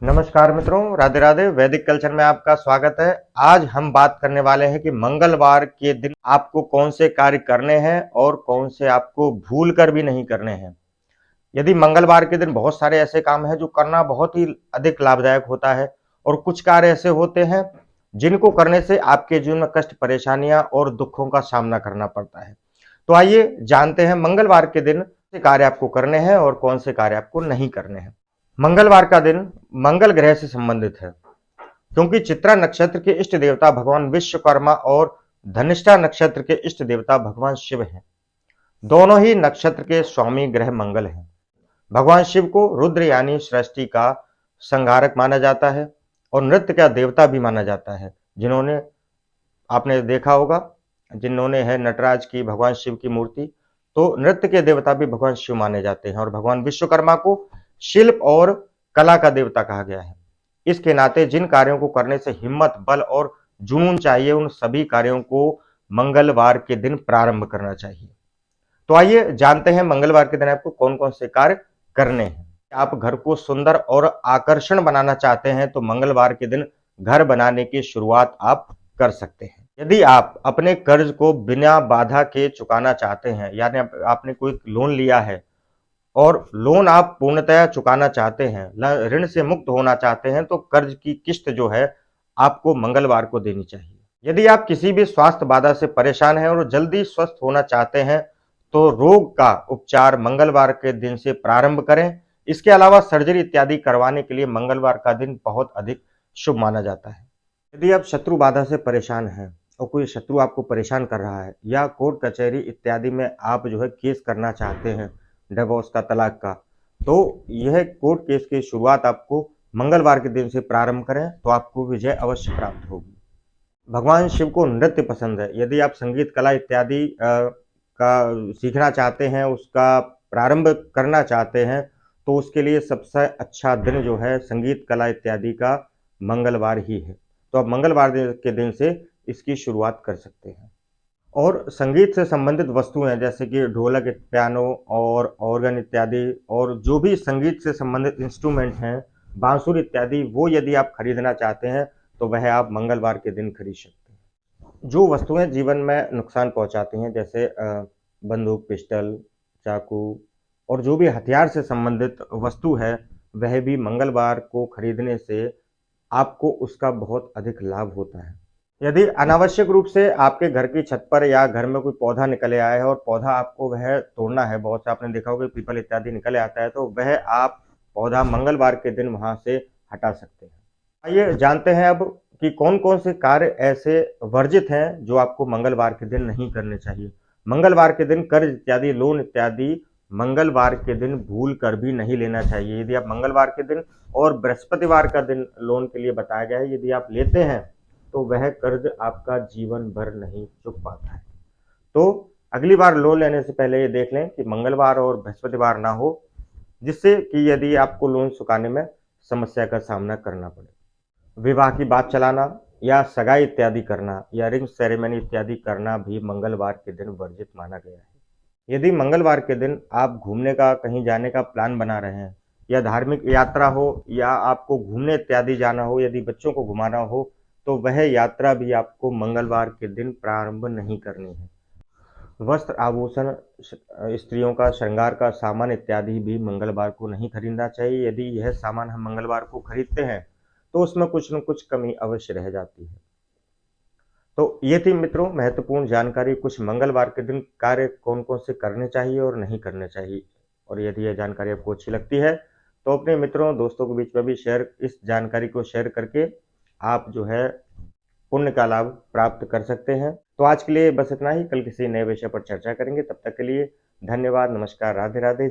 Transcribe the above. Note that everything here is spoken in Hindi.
नमस्कार मित्रों, राधे राधे। वैदिक कल्चर में आपका स्वागत है। आज हम बात करने वाले हैं कि मंगलवार के दिन आपको कौन से कार्य करने हैं और कौन से आपको भूल कर भी नहीं करने हैं। यदि मंगलवार के दिन बहुत सारे ऐसे काम हैं जो करना बहुत ही अधिक लाभदायक होता है और कुछ कार्य ऐसे होते हैं जिनको करने से आपके जीवन में कष्ट, परेशानियां और दुखों का सामना करना पड़ता है। तो आइए जानते हैं मंगलवार के दिन कौन से कार्य आपको करने हैं और कौन से कार्य आपको नहीं करने हैं। मंगलवार का दिन मंगल ग्रह से संबंधित है क्योंकि चित्रा नक्षत्र के इष्ट देवता भगवान विश्वकर्मा और धनिष्ठा नक्षत्र के इष्ट देवता भगवान शिव हैं। दोनों ही नक्षत्र के स्वामी ग्रह मंगल हैं। भगवान शिव को रुद्र यानी सृष्टि का संहारक माना जाता है और नृत्य का देवता भी माना जाता है। जिन्होंने आपने देखा होगा, जिन्होंने है नटराज की भगवान शिव की मूर्ति, तो नृत्य के देवता भी भगवान शिव माने जाते हैं और भगवान विश्वकर्मा को शिल्प और कला का देवता कहा गया है। इसके नाते जिन कार्यों को करने से हिम्मत, बल और जुनून चाहिए, उन सभी कार्यों को मंगलवार के दिन प्रारंभ करना चाहिए। तो आइए जानते हैं मंगलवार के दिन आपको कौन कौन से कार्य करने हैं। आप घर को सुंदर और आकर्षण बनाना चाहते हैं तो मंगलवार के दिन घर बनाने की शुरुआत आप कर सकते हैं। यदि आप अपने कर्ज को बिना बाधा के चुकाना चाहते हैं, यानी आपने कोई लोन लिया है और लोन आप पूर्णतया चुकाना चाहते हैं, ऋण से मुक्त होना चाहते हैं, तो कर्ज की किस्त जो है आपको मंगलवार को देनी चाहिए। यदि आप किसी भी स्वास्थ्य बाधा से परेशान हैं और जल्दी स्वस्थ होना चाहते हैं तो रोग का उपचार मंगलवार के दिन से प्रारंभ करें। इसके अलावा सर्जरी इत्यादि करवाने के लिए मंगलवार का दिन बहुत अधिक शुभ माना जाता है। यदि आप शत्रु बाधा से परेशान हैं और कोई शत्रु आपको परेशान कर रहा है या कोर्ट कचहरी इत्यादि में आप जो है केस करना चाहते हैं, डिवोर्स का, तलाक का, तो यह कोर्ट केस की शुरुआत आपको मंगलवार के दिन से प्रारंभ करें तो आपको विजय अवश्य प्राप्त होगी। भगवान शिव को नृत्य पसंद है। यदि आप संगीत कला इत्यादि का सीखना चाहते हैं, उसका प्रारंभ करना चाहते हैं, तो उसके लिए सबसे अच्छा दिन जो है संगीत कला इत्यादि का मंगलवार ही है। तो आप मंगलवार के दिन से इसकी शुरुआत कर सकते हैं। और संगीत से संबंधित वस्तुएं जैसे कि ढोलक, पियानो और ऑर्गन इत्यादि और जो भी संगीत से संबंधित इंस्ट्रूमेंट हैं, बांसुरी इत्यादि, वो यदि आप खरीदना चाहते हैं तो वह आप मंगलवार के दिन खरीद सकते हैं। जो वस्तुएं जीवन में नुकसान पहुंचाती हैं जैसे बंदूक, पिस्टल, चाकू और जो भी हथियार से संबंधित वस्तु है, वह भी मंगलवार को खरीदने से आपको उसका बहुत अधिक लाभ होता है। यदि अनावश्यक रूप से आपके घर की छत पर या घर में कोई पौधा निकले आया है और पौधा आपको वह तोड़ना है, बहुत से आपने देखा होगा पीपल इत्यादि निकले आता है, तो वह आप पौधा मंगलवार के दिन वहां से हटा सकते हैं। आइए जानते हैं अब कि कौन कौन से कार्य ऐसे वर्जित हैं जो आपको मंगलवार के दिन नहीं करने चाहिए। मंगलवार के दिन कर्ज इत्यादि, लोन इत्यादि मंगलवार के दिन भूल कर भी नहीं लेना चाहिए। यदि आप मंगलवार के दिन और बृहस्पतिवार का दिन लोन के लिए बताया गया है, यदि आप लेते हैं तो वह कर्ज आपका जीवन भर नहीं चुक पाता है। तो अगली बार लोन लेने से पहले ये देख लें कि मंगलवार और बृहस्पतिवार ना हो, जिससे कि यदि आपको लोन चुकाने में समस्या का सामना करना पड़े। विवाह की बात चलाना या सगाई इत्यादि करना या रिंग सेरेमनी इत्यादि करना भी मंगलवार के दिन वर्जित माना गया है। यदि मंगलवार के दिन आप घूमने का, कहीं जाने का प्लान बना रहे हैं या धार्मिक यात्रा हो या आपको घूमने इत्यादि जाना हो, यदि बच्चों को घुमाना हो, तो वह यात्रा भी आपको मंगलवार के दिन प्रारंभ नहीं करनी है। वस्त्र, आभूषण, स्त्रियों का श्रृंगार का सामान इत्यादि भी मंगलवार को नहीं खरीदना चाहिए। यदि यह सामान हम मंगलवार को खरीदते हैं तो उसमें कुछ न कुछ कमी अवश्य रह जाती है। तो ये थी मित्रों महत्वपूर्ण जानकारी, कुछ मंगलवार के दिन कार्य कौन कौन से करने चाहिए और नहीं करने चाहिए। और यदि यह जानकारी आपको अच्छी लगती है तो अपने मित्रों, दोस्तों के बीच में भी इस जानकारी को शेयर करके आप जो है पुण्य का लाभ प्राप्त कर सकते हैं। तो आज के लिए बस इतना ही। कल किसी नए विषय पर चर्चा करेंगे। तब तक के लिए धन्यवाद, नमस्कार, राधे राधे।